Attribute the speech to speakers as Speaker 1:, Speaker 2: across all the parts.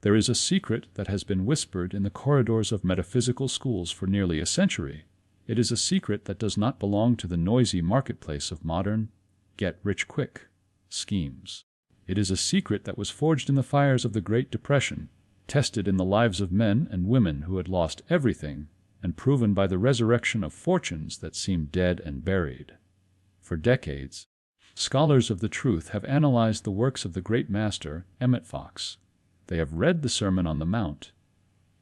Speaker 1: There is a secret that has been whispered in the corridors of metaphysical schools for nearly a century. It is a secret that does not belong to the noisy marketplace of modern, get-rich-quick schemes. It is a secret that was forged in the fires of the Great Depression, tested in the lives of men and women who had lost everything, and proven by the resurrection of fortunes that seemed dead and buried. For decades, scholars of the truth have analyzed the works of the great master, Emmet Fox. They have read the Sermon on the Mount.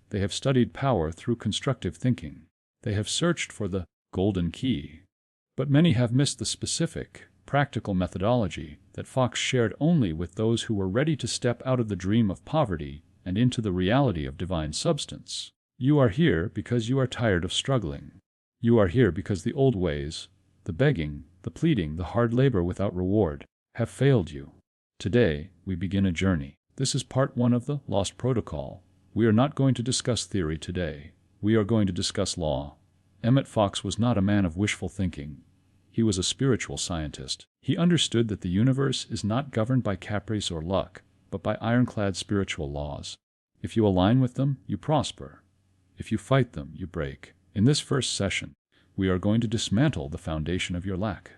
Speaker 1: They have studied power through constructive thinking. They have searched for the golden key. But many have missed the specific, practical methodology that Fox shared only with those who were ready to step out of the dream of poverty and into the reality of divine substance. You are here because you are tired of struggling. You are here because the old ways, the begging, the pleading, the hard labor without reward, have failed you. Today, we begin a journey. This is part 1 of the Lost Protocol. We are not going to discuss theory today. We are going to discuss law. Emmet Fox was not a man of wishful thinking. He was a spiritual scientist. He understood that the universe is not governed by caprice or luck, but by ironclad spiritual laws. If you align with them, you prosper. If you fight them, you break. In this first session, we are going to dismantle the foundation of your lack.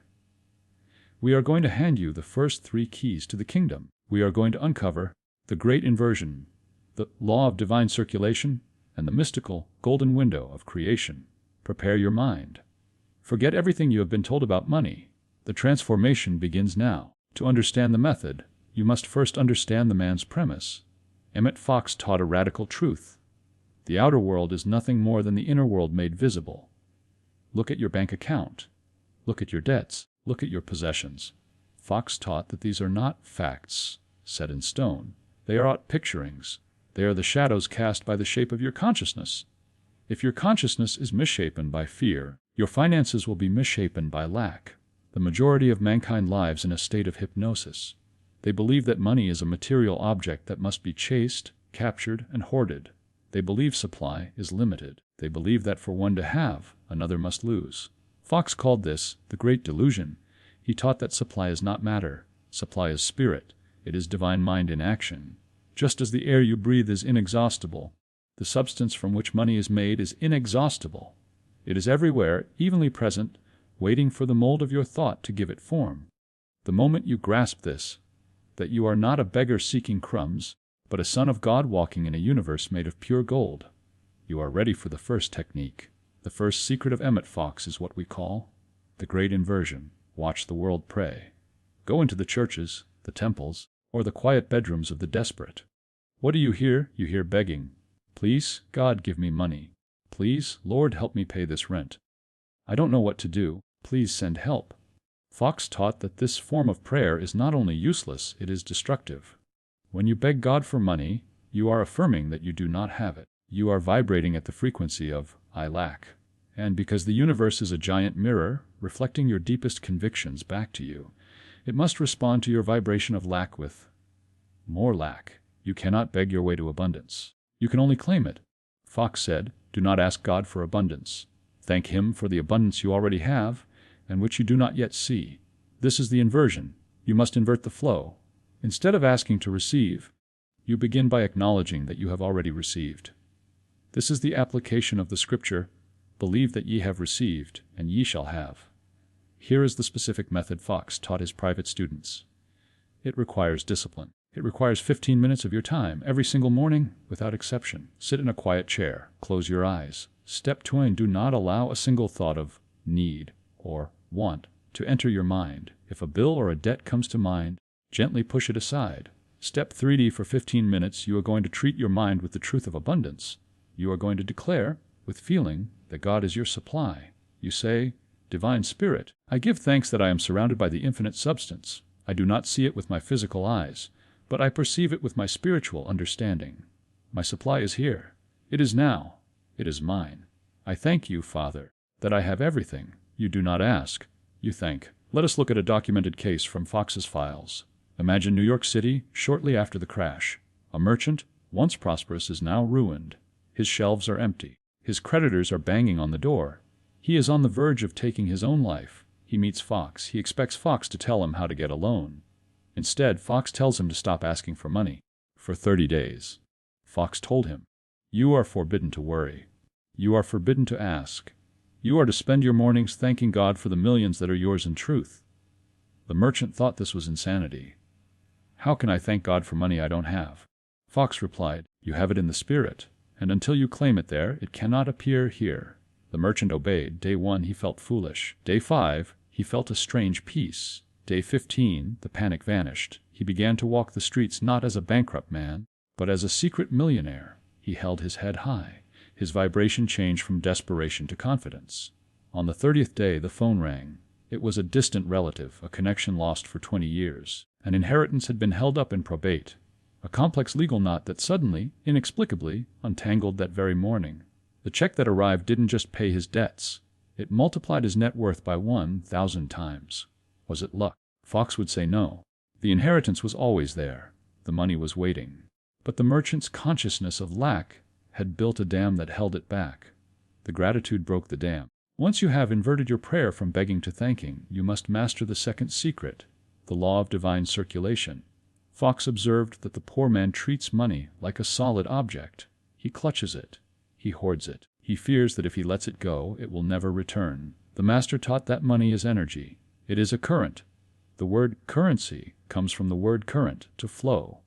Speaker 1: We are going to hand you the first 3 keys to the kingdom. We are going to uncover the great inversion, the law of divine circulation, and the mystical golden window of creation. Prepare your mind. Forget everything you have been told about money. The transformation begins now. To understand the method, you must first understand the man's premise. Emmet Fox taught a radical truth. The outer world is nothing more than the inner world made visible. Look at your bank account. Look at your debts. Look at your possessions. Fox taught that these are not facts set in stone. They are outpicturings. They are the shadows cast by the shape of your consciousness. If your consciousness is misshapen by fear, your finances will be misshapen by lack. The majority of mankind lives in a state of hypnosis. They believe that money is a material object that must be chased, captured, and hoarded. They believe supply is limited. They believe that for one to have, another must lose. Fox called this the great delusion. He taught that supply is not matter. Supply is spirit. It is divine mind in action. Just as the air you breathe is inexhaustible, the substance from which money is made is inexhaustible. It is everywhere, evenly present, waiting for the mold of your thought to give it form. The moment you grasp this, that you are not a beggar seeking crumbs, but a son of God walking in a universe made of pure gold, you are ready for the first technique. The first secret of Emmet Fox is what we call the great inversion. Watch the world pray. Go into the churches, the temples, or the quiet bedrooms of the desperate. What do you hear? You hear begging. Please, God, give me money. Please, Lord, help me pay this rent. I don't know what to do. Please send help. Fox taught that this form of prayer is not only useless, it is destructive. When you beg God for money, you are affirming that you do not have it. You are vibrating at the frequency of I lack. And because the universe is a giant mirror, reflecting your deepest convictions back to you, it must respond to your vibration of lack with more lack. You cannot beg your way to abundance. You can only claim it. Fox said, do not ask God for abundance. Thank Him for the abundance you already have, and which you do not yet see. This is the inversion. You must invert the flow. Instead of asking to receive, you begin by acknowledging that you have already received. This is the application of the scripture, believe that ye have received, and ye shall have. Here is the specific method Fox taught his private students. It requires discipline. It requires 15 minutes of your time, every single morning, without exception. Sit in a quiet chair. Close your eyes. Step 2, do not allow a single thought of need or want to enter your mind. If a bill or a debt comes to mind, gently push it aside. Step 3D, for 15 minutes, you are going to treat your mind with the truth of abundance. You are going to declare, with feeling, that God is your supply. You say, Divine Spirit, I give thanks that I am surrounded by the infinite substance. I do not see it with my physical eyes, but I perceive it with my spiritual understanding. My supply is here. It is now. It is mine. I thank you, Father, that I have everything. You do not ask. You thank. Let us look at a documented case from Fox's files. Imagine New York City shortly after the crash. A merchant, once prosperous, is now ruined. His shelves are empty. His creditors are banging on the door. He is on the verge of taking his own life. He meets Fox. He expects Fox to tell him how to get a loan. Instead, Fox tells him to stop asking for money for 30 days. Fox told him. You are forbidden to worry. You are forbidden to ask. You are to spend your mornings thanking God for the millions that are yours in truth. The merchant thought this was insanity. How can I thank God for money I don't have? Fox replied, You have it in the spirit, and until you claim it there, it cannot appear here. The merchant obeyed. Day 1, he felt foolish. Day 5, he felt a strange peace. Day 15, the panic vanished. He began to walk the streets not as a bankrupt man, but as a secret millionaire. He held his head high. His vibration changed from desperation to confidence. On the 30th day, the phone rang. It was a distant relative, a connection lost for 20 years. An inheritance had been held up in probate. A complex legal knot that suddenly, inexplicably, untangled that very morning. The check that arrived didn't just pay his debts. It multiplied his net worth by 1,000 times. Was it luck? Fox would say no. The inheritance was always there. The money was waiting. But the merchant's consciousness of lack had built a dam that held it back. The gratitude broke the dam. Once you have inverted your prayer from begging to thanking, you must master the second secret, the law of divine circulation. Fox observed that the poor man treats money like a solid object. He clutches it. He hoards it. He fears that if he lets it go, it will never return. The master taught that money is energy. It is a current. The word currency comes from the word current, to flow.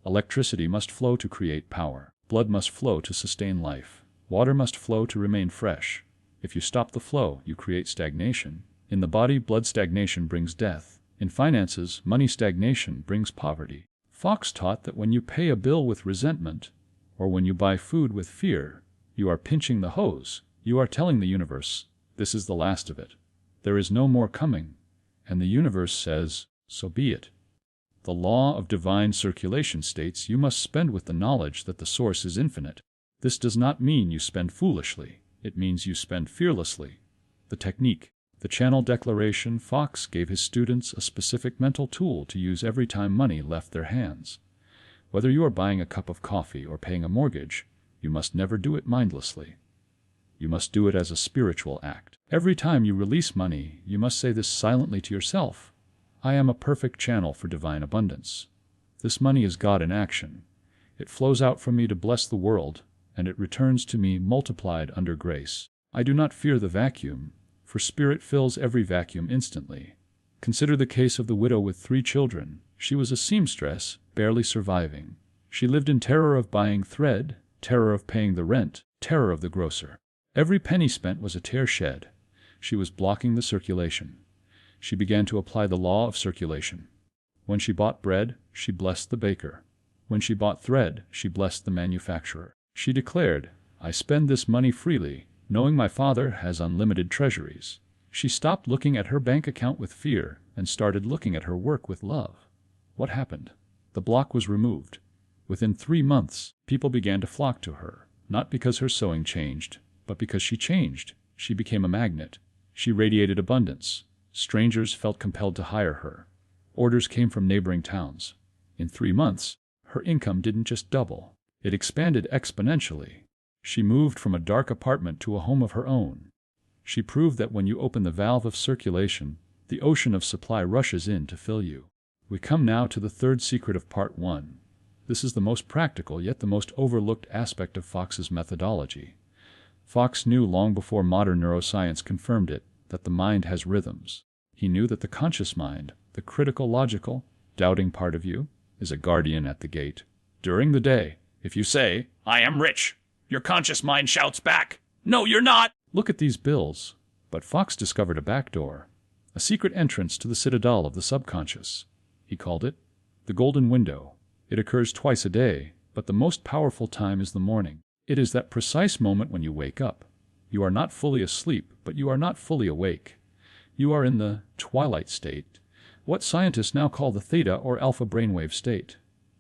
Speaker 1: Electricity must flow to create power. Blood must flow to sustain life. Water must flow to remain fresh. If you stop the flow, you create stagnation. In the body, blood stagnation brings death. In finances, money stagnation brings poverty. Fox taught that when you pay a bill with resentment, or when you buy food with fear, you are pinching the hose. You are telling the universe, this is the last of it. There is no more coming. And the universe says, so be it. The law of divine circulation states you must spend with the knowledge that the source is infinite. This does not mean you spend foolishly. It means you spend fearlessly. The technique. The channel declaration. Fox gave his students a specific mental tool to use every time money left their hands. Whether you are buying a cup of coffee or paying a mortgage, you must never do it mindlessly. You must do it as a spiritual act. Every time you release money, you must say this silently to yourself. I am a perfect channel for divine abundance. This money is God in action. It flows out from me to bless the world, and it returns to me multiplied under grace. I do not fear the vacuum, for spirit fills every vacuum instantly. Consider the case of the widow with 3 children. She was a seamstress, barely surviving. She lived in terror of buying thread, terror of paying the rent, terror of the grocer. Every penny spent was a tear shed. She was blocking the circulation. She began to apply the law of circulation. When she bought bread, she blessed the baker. When she bought thread, she blessed the manufacturer. She declared, I spend this money freely, knowing my Father has unlimited treasuries. She stopped looking at her bank account with fear and started looking at her work with love. What happened? The block was removed. Within 3 months, people began to flock to her, not because her sewing changed, but because she changed. She became a magnet. She radiated abundance. Strangers felt compelled to hire her. Orders came from neighboring towns. In 3 months, her income didn't just double. It expanded exponentially. She moved from a dark apartment to a home of her own. She proved that when you open the valve of circulation, the ocean of supply rushes in to fill you. We come now to the third secret of part 1. This is the most practical yet the most overlooked aspect of Fox's methodology. Fox knew long before modern neuroscience confirmed it that the mind has rhythms. He knew that the conscious mind, the critical, logical, doubting part of you, is a guardian at the gate. During the day, if you say, I am rich, your conscious mind shouts back, no, you're not! Look at these bills. But Fox discovered a back door, a secret entrance to the citadel of the subconscious. He called it the golden window. It occurs twice a day, but the most powerful time is the morning. It is that precise moment when you wake up. You are not fully asleep, but you are not fully awake. You are in the twilight state, what scientists now call the theta or alpha brainwave state.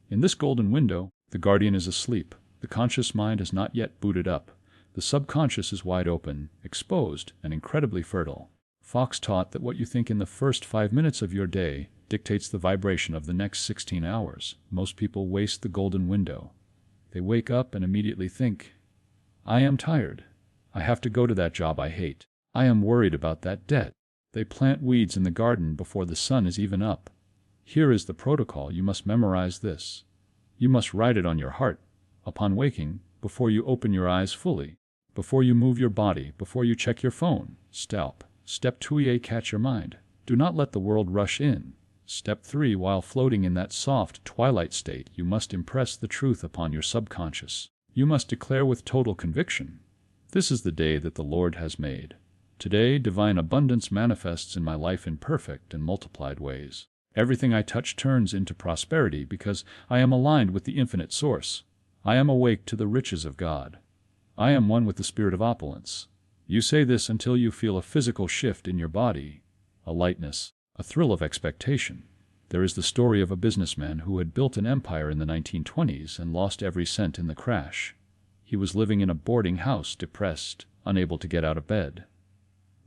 Speaker 1: In this golden window, the guardian is asleep. The conscious mind has not yet booted up. The subconscious is wide open, exposed, and incredibly fertile. Fox taught that what you think in the first 5 minutes of your day dictates the vibration of the next 16 hours. Most people waste the golden window. They wake up and immediately think, I am tired. I have to go to that job I hate. I am worried about that debt. They plant weeds in the garden before the sun is even up. Here is the protocol. You must memorize this. You must write it on your heart. upon waking, before you open your eyes fully, before you move your body, before you check your phone. Step 2, catch your mind. Do not let the world rush in. Step 3, while floating in that soft twilight state, you must impress the truth upon your subconscious. You must declare with total conviction, "This is the day that the Lord has made. Today, divine abundance manifests in my life in perfect and multiplied ways. Everything I touch turns into prosperity because I am aligned with the infinite source. I am awake to the riches of God. I am one with the spirit of opulence." You say this until you feel a physical shift in your body, a lightness, a thrill of expectation. There is the story of a businessman who had built an empire in the 1920s and lost every cent in the crash. He was living in a boarding house, depressed, unable to get out of bed.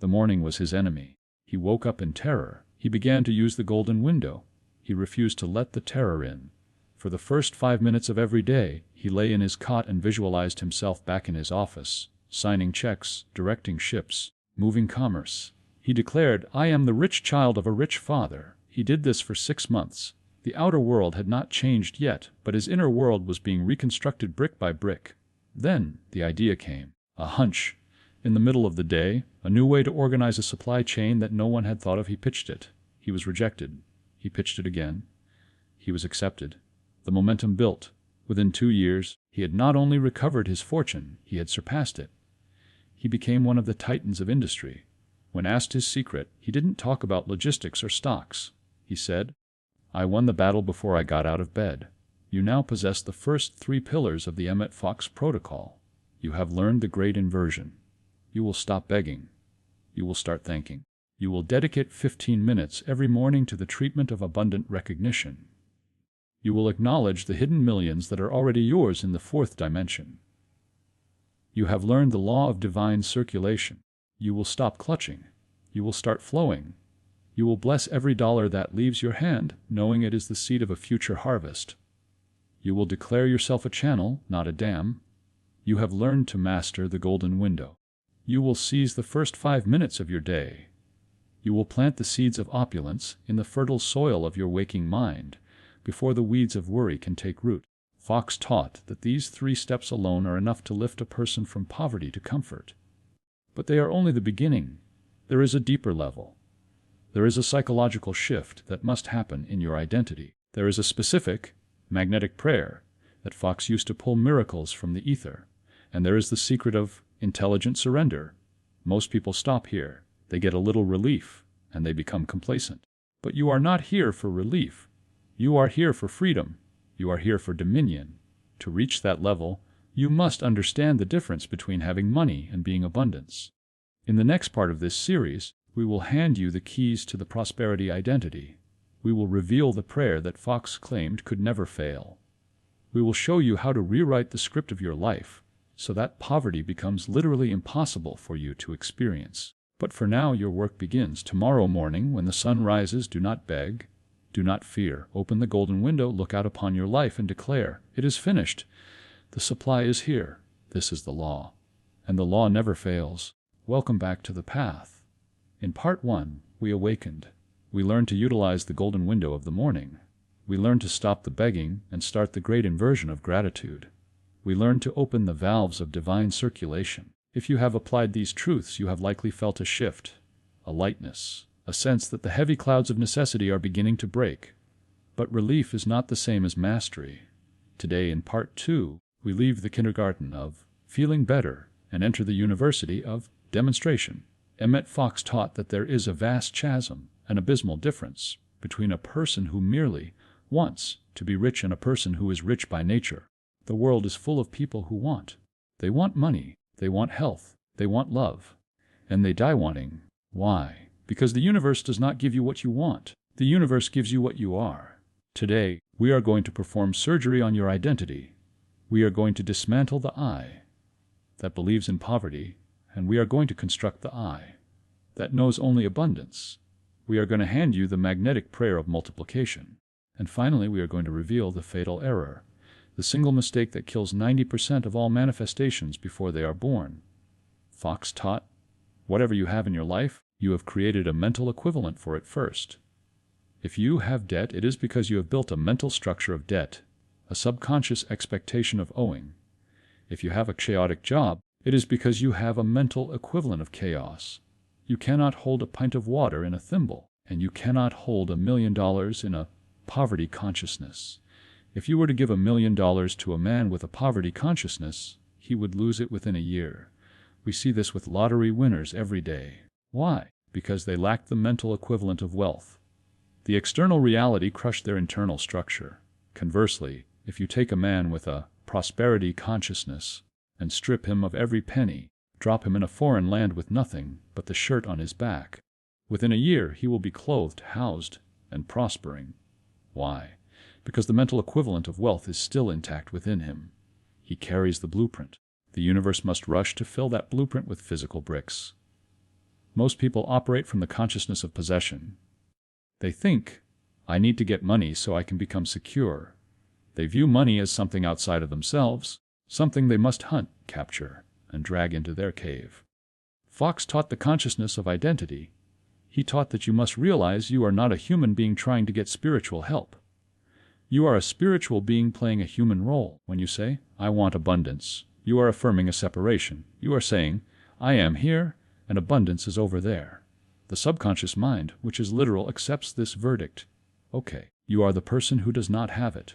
Speaker 1: The morning was his enemy. He woke up in terror. He began to use the golden window. He refused to let the terror in. For the first 5 minutes of every day, he lay in his cot and visualized himself back in his office, signing checks, directing ships, moving commerce. He declared, "I am the rich child of a rich father." He did this for 6 months. The outer world had not changed yet, but his inner world was being reconstructed brick by brick. Then the idea came, a hunch. In the middle of the day, a new way to organize a supply chain that no one had thought of. He pitched it. He was rejected. He pitched it again. He was accepted. The momentum built. Within 2 years, he had not only recovered his fortune, he had surpassed it. He became one of the titans of industry. When asked his secret, he didn't talk about logistics or stocks. He said, "I won the battle before I got out of bed." You now possess the first 3 pillars of the Emmet Fox protocol. You have learned the great inversion. You will stop begging. You will start thanking. You will dedicate 15 minutes every morning to the treatment of abundant recognition. You will acknowledge the hidden millions that are already yours in the 4th dimension. You have learned the law of divine circulation. You will stop clutching. You will start flowing. You will bless every dollar that leaves your hand, knowing it is the seed of a future harvest. You will declare yourself a channel, not a dam. You have learned to master the golden window. You will seize the first 5 minutes of your day. You will plant the seeds of opulence in the fertile soil of your waking mind before the weeds of worry can take root. Fox taught that these 3 steps alone are enough to lift a person from poverty to comfort. But they are only the beginning. There is a deeper level. There is a psychological shift that must happen in your identity. There is a specific, magnetic prayer that Fox used to pull miracles from the ether. And there is the secret of intelligent surrender. Most people stop here. They get a little relief, and they become complacent. But you are not here for relief. You are here for freedom. You are here for dominion. To reach that level, you must understand the difference between having money and being abundance. In the next part of this series, we will hand you the keys to the prosperity identity. We will reveal the prayer that Fox claimed could never fail. We will show you how to rewrite the script of your life so that poverty becomes literally impossible for you to experience. But for now, your work begins. Tomorrow morning, when the sun rises, do not beg, do not fear. Open the golden window, look out upon your life, and declare, "It is finished. The supply is here. This is the law." And the law never fails. Welcome back to the path. In part 1, we awakened. We learned to utilize the golden window of the morning. We learned to stop the begging and start the great inversion of gratitude. We learned to open the valves of divine circulation. If you have applied these truths, you have likely felt a shift, a lightness, a sense that the heavy clouds of necessity are beginning to break. But relief is not the same as mastery. Today, in part 2, we leave the kindergarten of feeling better and enter the university of demonstration. Emmet Fox taught that there is a vast chasm, an abysmal difference, between a person who merely wants to be rich and a person who is rich by nature. The world is full of people who want. They want money. They want health. They want love. And they die wanting. Why? Because the universe does not give you what you want. The universe gives you what you are. Today, we are going to perform surgery on your identity. We are going to dismantle the I that believes in poverty, and we are going to construct the I that knows only abundance. We are going to hand you the magnetic prayer of multiplication. And finally, we are going to reveal the fatal error, the single mistake that kills 90% of all manifestations before they are born. Fox taught, whatever you have in your life, you have created a mental equivalent for it first. If you have debt, it is because you have built a mental structure of debt, a subconscious expectation of owing. If you have a chaotic job, it is because you have a mental equivalent of chaos. You cannot hold a pint of water in a thimble, and you cannot hold $1 million in a poverty consciousness. If you were to give $1 million to a man with a poverty consciousness, he would lose it within a year. We see this with lottery winners every day. Why? Because they lack the mental equivalent of wealth. The external reality crushed their internal structure. Conversely, if you take a man with a prosperity consciousness and strip him of every penny, drop him in a foreign land with nothing but the shirt on his back, within a year he will be clothed, housed, and prospering. Why? Because the mental equivalent of wealth is still intact within him. He carries the blueprint. The universe must rush to fill that blueprint with physical bricks. Most people operate from the consciousness of possession. They think, I need to get money so I can become secure. They view money as something outside of themselves, something they must hunt, capture, and drag into their cave. Fox taught the consciousness of identity. He taught that you must realize you are not a human being trying to get spiritual help. You are a spiritual being playing a human role. When you say, I want abundance, you are affirming a separation. You are saying, I am here, and abundance is over there. The subconscious mind, which is literal, accepts this verdict. Okay, you are the person who does not have it.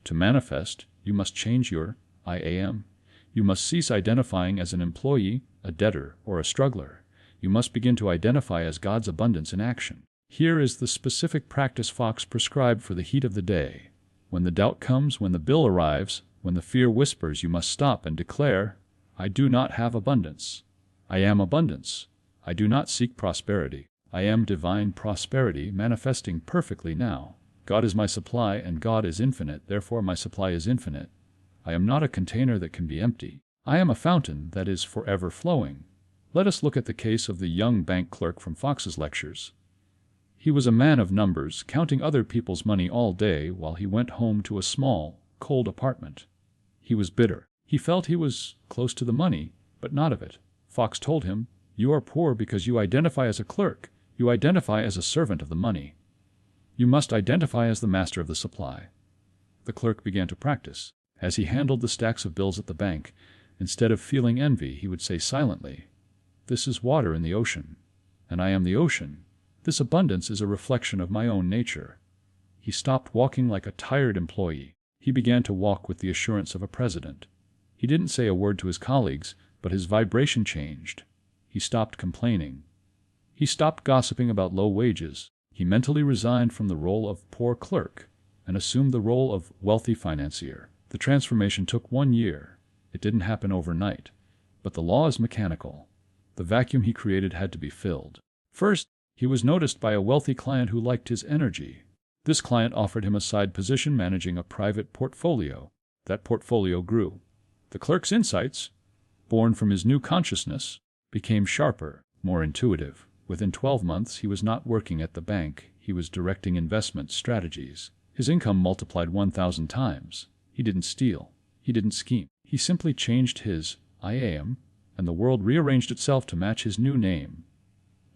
Speaker 1: To manifest, you must change your I am. You must cease identifying as an employee, a debtor, or a struggler. You must begin to identify as God's abundance in action. Here is the specific practice Fox prescribed for the heat of the day. When the doubt comes, when the bill arrives, when the fear whispers, you must stop and declare, I do not have abundance. I am abundance. I do not seek prosperity. I am divine prosperity manifesting perfectly now. God is my supply, and God is infinite, therefore my supply is infinite. I am not a container that can be empty. I am a fountain that is forever flowing. Let us look at the case of the young bank clerk from Fox's lectures. He was a man of numbers, counting other people's money all day while he went home to a small, cold apartment. He was bitter. He felt he was close to the money, but not of it. Fox told him, You are poor because you identify as a clerk. You identify as a servant of the money. You must identify as the master of the supply. The clerk began to practice. As he handled the stacks of bills at the bank, instead of feeling envy, he would say silently, This is water in the ocean, and I am the ocean. This abundance is a reflection of my own nature. He stopped walking like a tired employee. He began to walk with the assurance of a president. He didn't say a word to his colleagues, but his vibration changed. He stopped complaining. He stopped gossiping about low wages. He mentally resigned from the role of poor clerk and assumed the role of wealthy financier. The transformation took 1 year. It didn't happen overnight. But the law is mechanical. The vacuum he created had to be filled. First, he was noticed by a wealthy client who liked his energy. This client offered him a side position managing a private portfolio. That portfolio grew. The clerk's insights, born from his new consciousness, became sharper, more intuitive. Within 12 months, he was not working at the bank. He was directing investment strategies. His income multiplied 1,000 times. He didn't steal. He didn't scheme. He simply changed his I am, and the world rearranged itself to match his new name.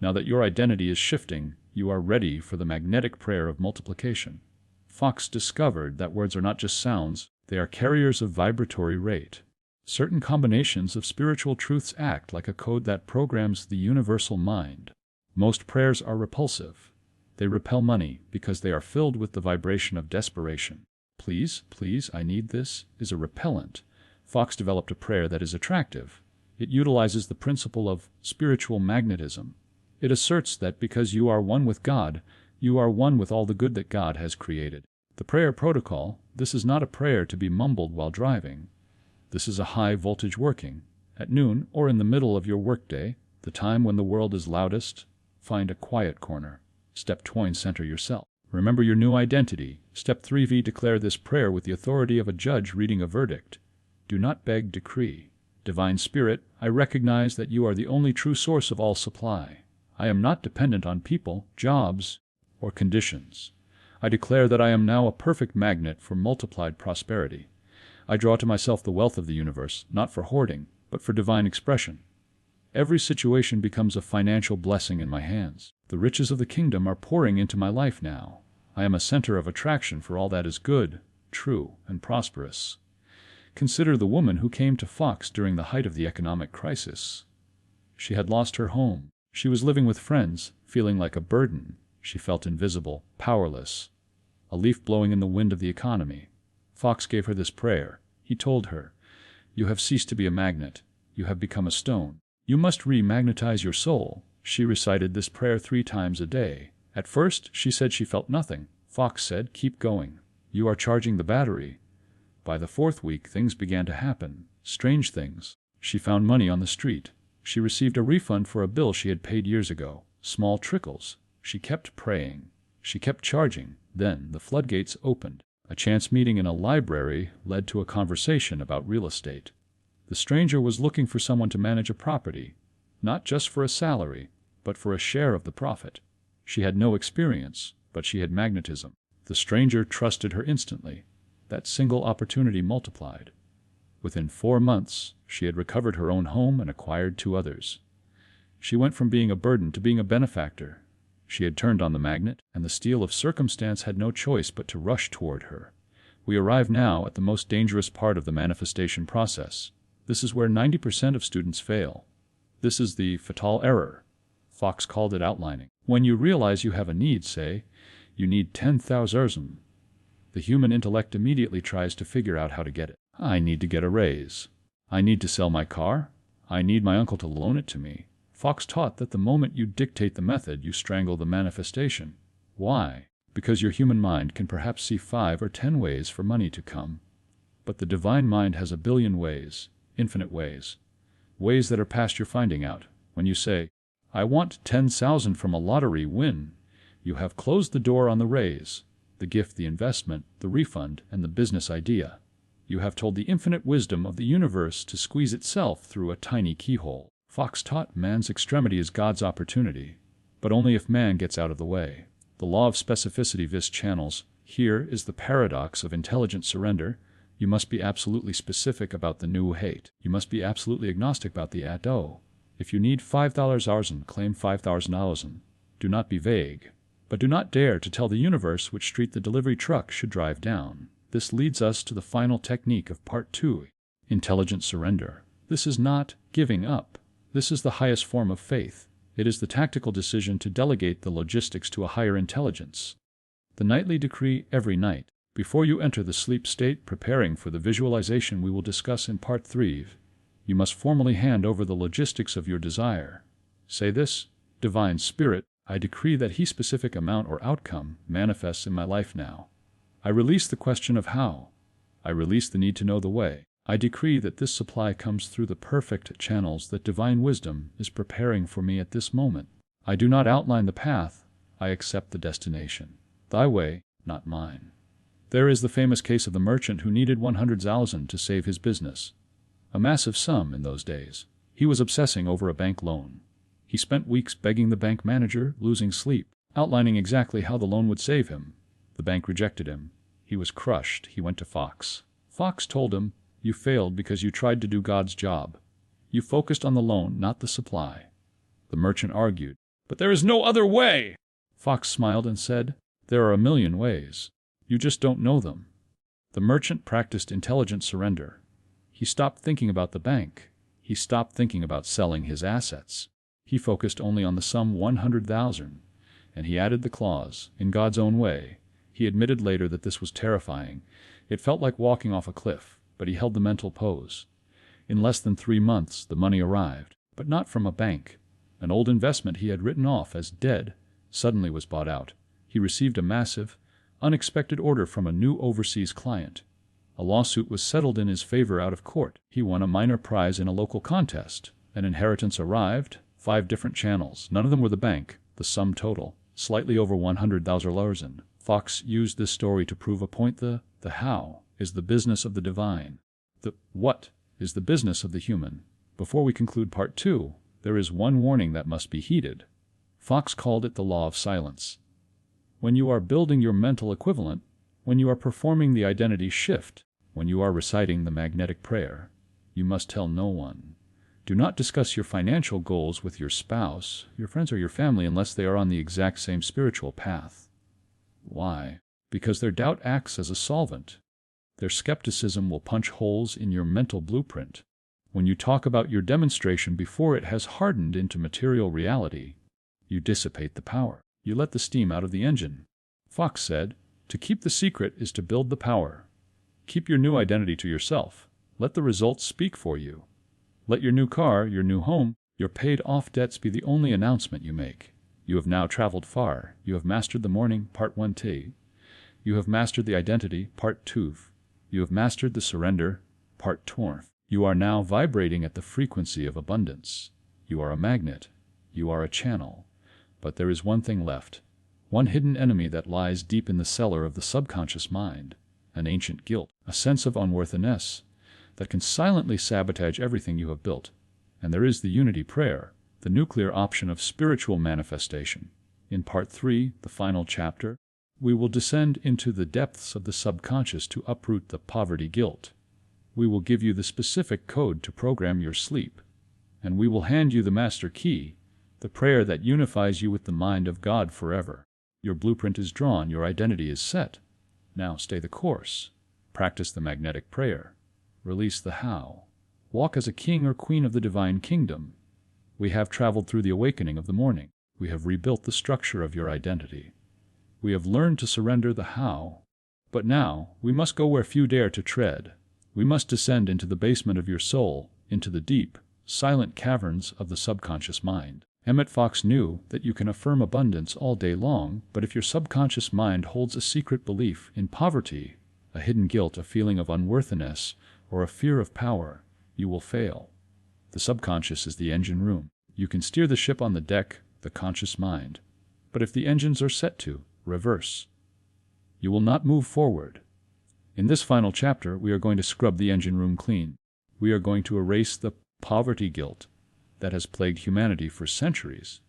Speaker 1: Now that your identity is shifting, you are ready for the magnetic prayer of multiplication. Fox discovered that words are not just sounds, they are carriers of vibratory rate. Certain combinations of spiritual truths act like a code that programs the universal mind. Most prayers are repulsive. They repel money because they are filled with the vibration of desperation. Please, please, I need this is a repellent. Fox developed a prayer that is attractive. It utilizes the principle of spiritual magnetism. It asserts that because you are one with God, you are one with all the good that God has created. The prayer protocol, this is not a prayer to be mumbled while driving. This is a high-voltage working. At noon or in the middle of your workday, the time when the world is loudest, find a quiet corner. Step 2, center yourself. Remember your new identity. Step 3V, declare this prayer with the authority of a judge reading a verdict. Do not beg, decree. Divine Spirit, I recognize that you are the only true source of all supply. I am not dependent on people, jobs, or conditions. I declare that I am now a perfect magnet for multiplied prosperity. I draw to myself the wealth of the universe, not for hoarding, but for divine expression. Every situation becomes a financial blessing in my hands. The riches of the kingdom are pouring into my life now. I am a center of attraction for all that is good. true, and prosperous. Consider the woman who came to Fox during the height of the economic crisis. She had lost her home. She was living with friends, feeling like a burden. She felt invisible, powerless, a leaf blowing in the wind of the economy. Fox gave her this prayer. He told her, "You have ceased to be a magnet. You have become a stone. You must re-magnetize your soul." She recited this prayer 3 times a day. At first, she said she felt nothing. Fox said, "Keep going. You are charging the battery." By the 4th week, things began to happen. Strange things. She found money on the street. She received a refund for a bill she had paid years ago. Small trickles. She kept praying. She kept charging. Then the floodgates opened. A chance meeting in a library led to a conversation about real estate. The stranger was looking for someone to manage a property, not just for a salary, but for a share of the profit. She had no experience, but she had magnetism. The stranger trusted her instantly. That single opportunity multiplied. Within 4 months, she had recovered her own home and acquired 2 others. She went from being a burden to being a benefactor. She had turned on the magnet, and the steel of circumstance had no choice but to rush toward her. We arrive now at the most dangerous part of the manifestation process. This is where 90% of students fail. This is the fatal error. Fox called it outlining. When you realize you have a need, say, you need 10,000. The human intellect immediately tries to figure out how to get it. I need to get a raise. I need to sell my car. I need my uncle to loan it to me. Fox taught that the moment you dictate the method, you strangle the manifestation. Why? Because your human mind can perhaps see 5 or 10 ways for money to come. But the divine mind has 1 billion ways, infinite ways. Ways that are past your finding out. When you say, "I want 10,000 from a lottery win," you have closed the door on the raise, the gift, the investment, the refund, and the business idea. You have told the infinite wisdom of the universe to squeeze itself through a tiny keyhole. Fox taught man's extremity is God's opportunity, but only if man gets out of the way. The law of specificity vis channels. Here is the paradox of intelligent surrender. You must be absolutely specific about the new hate. You must be absolutely agnostic about the ado. If you need $5,000, claim $5,000. Do not be vague. But do not dare to tell the universe which street the delivery truck should drive down. This leads us to the final technique of Part 2, intelligent surrender. This is not giving up. This is the highest form of faith. It is the tactical decision to delegate the logistics to a higher intelligence. The nightly decree every night. Before you enter the sleep state, preparing for the visualization we will discuss in Part 3, you must formally hand over the logistics of your desire. Say this, Divine Spirit, I decree that He specific amount or outcome manifests in my life now. I release the question of how. I release the need to know the way. I decree that this supply comes through the perfect channels that divine wisdom is preparing for me at this moment. I do not outline the path, I accept the destination. Thy way, not mine. There is the famous case of the merchant who needed 100,000 to save his business. A massive sum in those days. He was obsessing over a bank loan. He spent weeks begging the bank manager, losing sleep, outlining exactly how the loan would save him. The bank rejected him. He was crushed. He went to Fox. Fox told him, "You failed because you tried to do God's job. You focused on the loan, not the supply." The merchant argued, "But there is no other way." Fox smiled and said, "There are 1,000,000 ways. You just don't know them." The merchant practiced intelligent surrender. He stopped thinking about the bank. He stopped thinking about selling his assets. He focused only on the sum 100,000, and he added the clause, "in God's own way." He admitted later that this was terrifying. It felt like walking off a cliff, but he held the mental pose. In less than 3 months, the money arrived, but not from a bank. An old investment he had written off as dead suddenly was bought out. He received a massive, unexpected order from a new overseas client. A lawsuit was settled in his favor out of court. He won a minor prize in a local contest. An inheritance arrived, 5 different channels. None of them were the bank. The sum total, slightly over 100,000. Fox used this story to prove a point. The how is the business of the divine. The what is the business of the human. Before we conclude Part 2, there is one warning that must be heeded. Fox called it the law of silence. When you are building your mental equivalent, when you are performing the identity shift, when you are reciting the magnetic prayer, you must tell no one. Do not discuss your financial goals with your spouse, your friends, or your family unless they are on the exact same spiritual path. Why? Because their doubt acts as a solvent. Their skepticism will punch holes in your mental blueprint. When you talk about your demonstration before it has hardened into material reality, you dissipate the power. You let the steam out of the engine. Fox said, "To keep the secret is to build the power. Keep your new identity to yourself. Let the results speak for you. Let your new car, your new home, your paid-off debts be the only announcement you make. You have now traveled far. You have mastered the morning, part 1T. You have mastered the identity, part 2. You have mastered the surrender, part 2. You are now vibrating at the frequency of abundance. You are a magnet. You are a channel. But there is one thing left, one hidden enemy that lies deep in the cellar of the subconscious mind, an ancient guilt, a sense of unworthiness that can silently sabotage everything you have built. And there is the unity prayer, the nuclear option of spiritual manifestation. In part 3, the final chapter, we will descend into the depths of the subconscious to uproot the poverty guilt. We will give you the specific code to program your sleep, and we will hand you the master key, the prayer that unifies you with the mind of God forever. Your blueprint is drawn, your identity is set. Now stay the course. Practice the magnetic prayer. Release the how. Walk as a king or queen of the divine kingdom. We have traveled through the awakening of the morning. We have rebuilt the structure of your identity. We have learned to surrender the how. But now we must go where few dare to tread. We must descend into the basement of your soul, into the deep, silent caverns of the subconscious mind. Emmet Fox knew that you can affirm abundance all day long, but if your subconscious mind holds a secret belief in poverty, a hidden guilt, a feeling of unworthiness, or a fear of power, you will fail. The subconscious is the engine room. You can steer the ship on the deck, the conscious mind. But if the engines are set to reverse, you will not move forward. In this final chapter, we are going to scrub the engine room clean. We are going to erase the poverty guilt that has plagued humanity for centuries.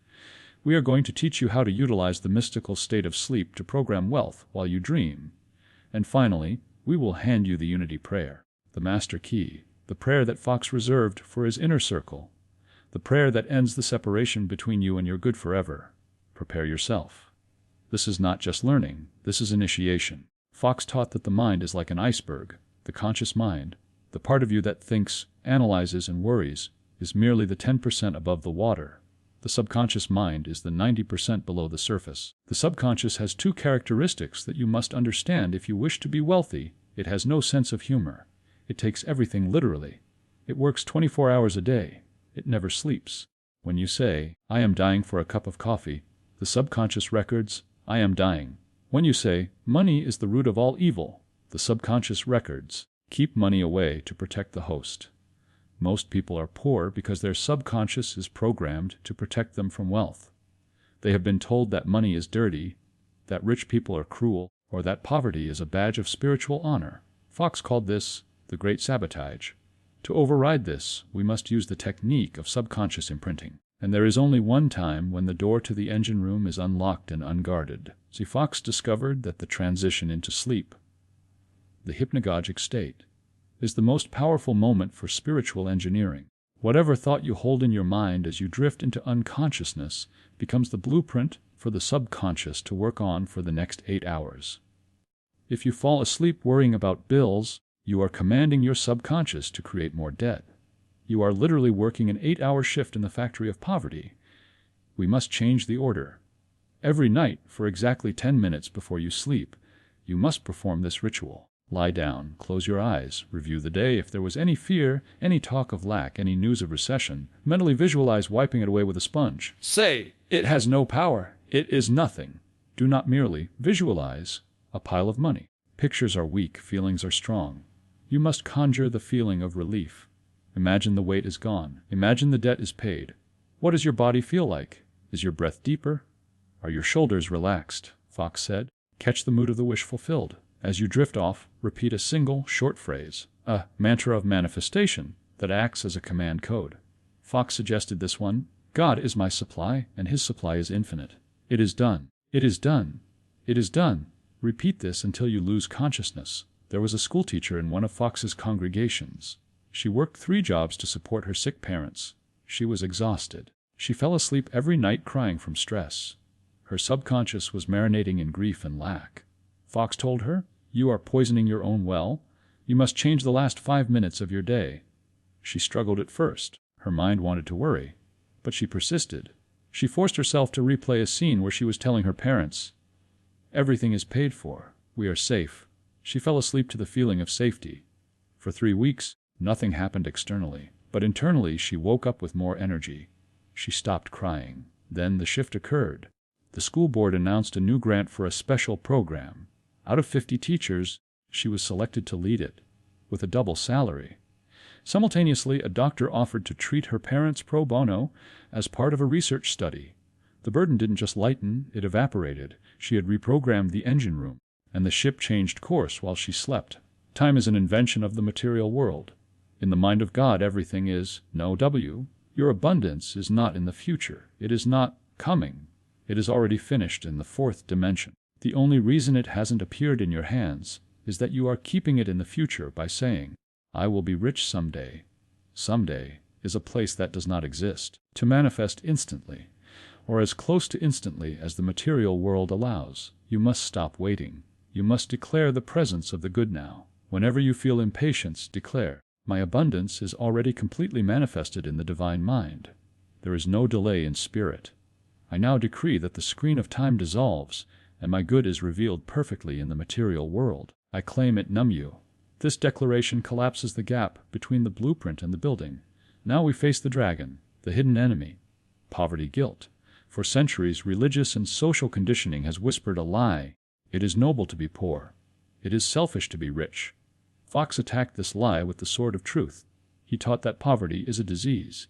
Speaker 1: We are going to teach you how to utilize the mystical state of sleep to program wealth while you dream. And finally, we will hand you the unity prayer, the master key, the prayer that Fox reserved for his inner circle, the prayer that ends the separation between you and your good forever. Prepare yourself. This is not just learning, this is initiation. Fox taught that the mind is like an iceberg. The conscious mind, the part of you that thinks, analyzes, and worries, is merely the 10% above the water. The subconscious mind is the 90% below the surface. The subconscious has two characteristics that you must understand if you wish to be wealthy. It has no sense of humor. It takes everything literally. It works 24 hours a day. It never sleeps. When you say, "I am dying for a cup of coffee," the subconscious records, "I am dying." When you say, "Money is the root of all evil," the subconscious records, "Keep money away to protect the host." Most people are poor because their subconscious is programmed to protect them from wealth. They have been told that money is dirty, that rich people are cruel, or that poverty is a badge of spiritual honor. Fox called this the great sabotage. To override this, we must use the technique of subconscious imprinting. And there is only one time when the door to the engine room is unlocked and unguarded. See, Fox discovered that the transition into sleep, the hypnagogic state, is the most powerful moment for spiritual engineering. Whatever thought you hold in your mind as you drift into unconsciousness becomes the blueprint for the subconscious to work on for the next 8 hours. If you fall asleep worrying about bills, you are commanding your subconscious to create more debt. You are literally working an 8-hour shift in the factory of poverty. We must change the order. Every night, for exactly 10 minutes before you sleep, you must perform this ritual. Lie down, close your eyes, review the day. If there was any fear, any talk of lack, any news of recession, mentally visualize wiping it away with a sponge. Say, "It has no power. It is nothing." Do not merely visualize a pile of money. Pictures are weak, feelings are strong. You must conjure the feeling of relief. Imagine the weight is gone. Imagine the debt is paid. What does your body feel like? Is your breath deeper? Are your shoulders relaxed? Fox said, "Catch the mood of the wish fulfilled." As you drift off, repeat a single, short phrase, a mantra of manifestation that acts as a command code. Fox suggested this one: "God is my supply, and his supply is infinite. It is done. It is done. It is done." Repeat this until you lose consciousness. There was a schoolteacher in one of Fox's congregations. She worked 3 jobs to support her sick parents. She was exhausted. She fell asleep every night crying from stress. Her subconscious was marinating in grief and lack. Fox told her, "You are poisoning your own well. You must change the last 5 minutes of your day. She struggled at first. Her mind wanted to worry. But she persisted. She forced herself to replay a scene where she was telling her parents, "Everything is paid for. We are safe." She fell asleep to the feeling of safety. For 3 weeks, nothing happened externally. But internally, she woke up with more energy. She stopped crying. Then the shift occurred. The school board announced a new grant for a special program. Out of 50 teachers, she was selected to lead it, with a double salary. Simultaneously, a doctor offered to treat her parents pro bono as part of a research study. The burden didn't just lighten, it evaporated. She had reprogrammed the engine room, and the ship changed course while she slept. Time is an invention of the material world. In the mind of God, everything is no W. Your abundance is not in the future. It is not coming. It is already finished in the 4th dimension. The only reason it hasn't appeared in your hands is that you are keeping it in the future by saying, "I will be rich someday." Someday is a place that does not exist. To manifest instantly, or as close to instantly as the material world allows, you must stop waiting. You must declare the presence of the good now. Whenever you feel impatience, declare, "My abundance is already completely manifested in the divine mind. There is no delay in spirit. I now decree that the screen of time dissolves, and my good is revealed perfectly in the material world. I claim it Namu." This declaration collapses the gap between the blueprint and the building. Now we face the dragon, the hidden enemy, poverty guilt. For centuries, religious and social conditioning has whispered a lie. It is noble to be poor. It is selfish to be rich. Fox attacked this lie with the sword of truth. He taught that poverty is a disease.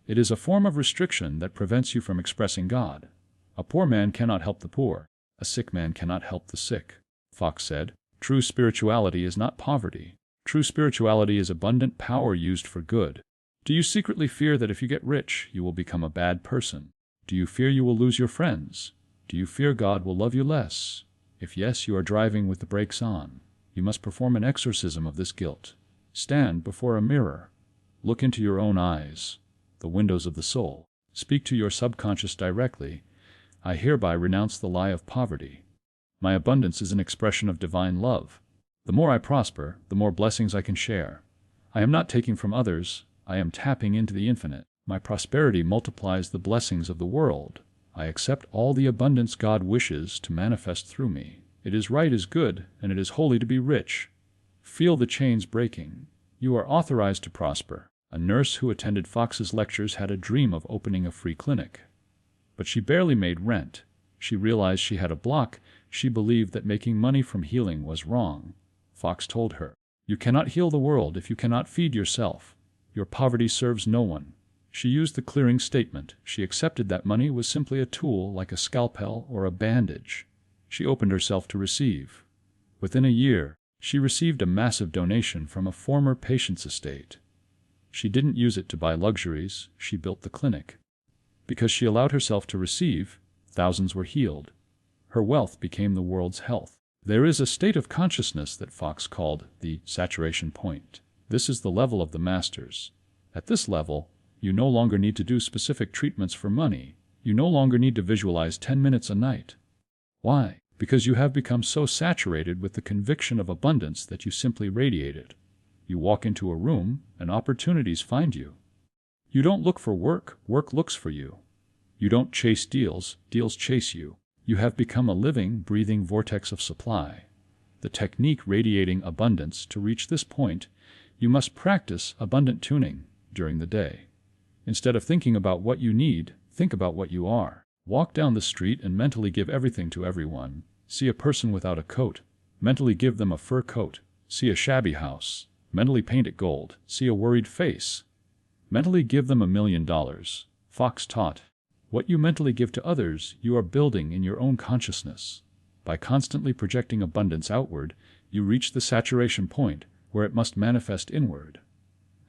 Speaker 1: It is a form of restriction that prevents you from expressing God. A poor man cannot help the poor. A sick man cannot help the sick. Fox said, "True spirituality is not poverty. True spirituality is abundant power used for good." Do you secretly fear that if you get rich, you will become a bad person? Do you fear you will lose your friends? Do you fear God will love you less? If yes, you are driving with the brakes on. You must perform an exorcism of this guilt. Stand before a mirror. Look into your own eyes, the windows of the soul. Speak to your subconscious directly. "I hereby renounce the lie of poverty. My abundance is an expression of divine love. The more I prosper, the more blessings I can share. I am not taking from others. I am tapping into the infinite. My prosperity multiplies the blessings of the world. I accept all the abundance God wishes to manifest through me. It is right is good, and it is holy to be rich." Feel the chains breaking. You are authorized to prosper. A nurse who attended Fox's lectures had a dream of opening a free clinic. But she barely made rent. She realized she had a block. She believed that making money from healing was wrong. Fox told her, "You cannot heal the world if you cannot feed yourself. Your poverty serves no one." She used the clearing statement. She accepted that money was simply a tool like a scalpel or a bandage. She opened herself to receive. Within a year, she received a massive donation from a former patient's estate. She didn't use it to buy luxuries. She built the clinic. Because she allowed herself to receive, thousands were healed. Her wealth became the world's health. There is a state of consciousness that Fox called the saturation point. This is the level of the masters. At this level, you no longer need to do specific treatments for money. You no longer need to visualize 10 minutes a night. Why? Because you have become so saturated with the conviction of abundance that you simply radiate it. You walk into a room, and opportunities find you. You don't look for work, work looks for you. You don't chase deals, deals chase you. You have become a living, breathing vortex of supply. The technique radiating abundance. To reach this point, you must practice abundant tuning during the day. Instead of thinking about what you need, think about what you are. Walk down the street and mentally give everything to everyone. See a person without a coat. Mentally give them a fur coat. See a shabby house. Mentally paint it gold. See a worried face. Mentally give them $1 million. Fox taught, what you mentally give to others, you are building in your own consciousness. By constantly projecting abundance outward, you reach the saturation point where it must manifest inward.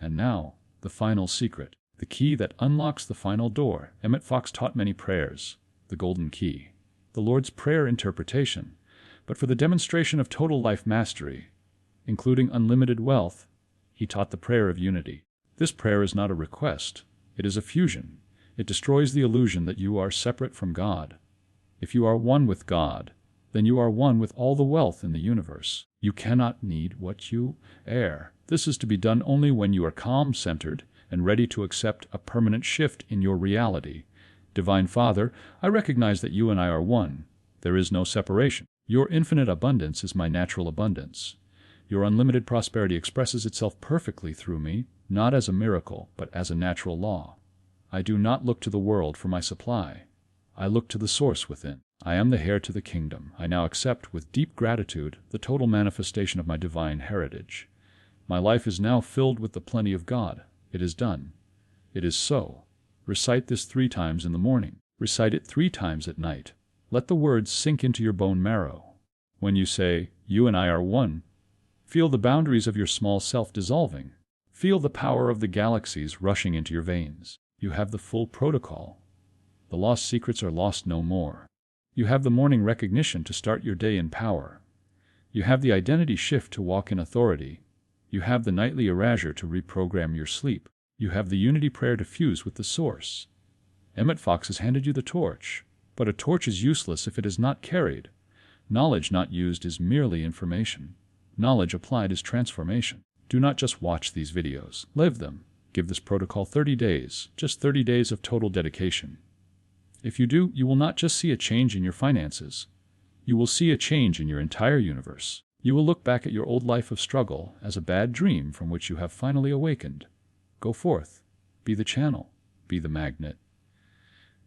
Speaker 1: And now, the final secret. The key that unlocks the final door. Emmet Fox taught many prayers. The golden key. The Lord's Prayer interpretation. But for the demonstration of total life mastery, including unlimited wealth, he taught the prayer of unity. This prayer is not a request. It is a fusion. It destroys the illusion that you are separate from God. If you are one with God, then you are one with all the wealth in the universe. You cannot need what you are. This is to be done only when you are calm, centered, and ready to accept a permanent shift in your reality. Divine Father, I recognize that you and I are one. There is no separation. Your infinite abundance is my natural abundance. Your unlimited prosperity expresses itself perfectly through me, not as a miracle, but as a natural law. I do not look to the world for my supply. I look to the source within. I am the heir to the kingdom. I now accept with deep gratitude the total manifestation of my divine heritage. My life is now filled with the plenty of God. It is done. It is so. Recite this 3 times in the morning. Recite it 3 times at night. Let the words sink into your bone marrow. When you say, "You and I are one," feel the boundaries of your small self dissolving. Feel the power of the galaxies rushing into your veins. You have the full protocol. The lost secrets are lost no more. You have the morning recognition to start your day in power. You have the identity shift to walk in authority. You have the nightly erasure to reprogram your sleep. You have the unity prayer to fuse with the source. Emmet Fox has handed you the torch, but a torch is useless if it is not carried. Knowledge not used is merely information. Knowledge applied is transformation. Do not just watch these videos. Live them. Give this protocol 30 days, just 30 days of total dedication. If you do, you will not just see a change in your finances. You will see a change in your entire universe. You will look back at your old life of struggle as a bad dream from which you have finally awakened. Go forth. Be the channel. Be the magnet.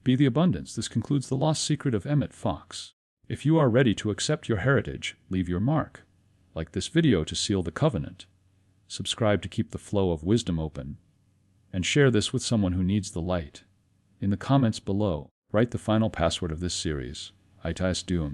Speaker 1: Be the abundance. This concludes the lost secret of Emmet Fox. If you are ready to accept your heritage, leave your mark. Like this video to seal the covenant. Subscribe to keep the flow of wisdom open. And share this with someone who needs the light. In the comments below, write the final password of this series. Itas Doom.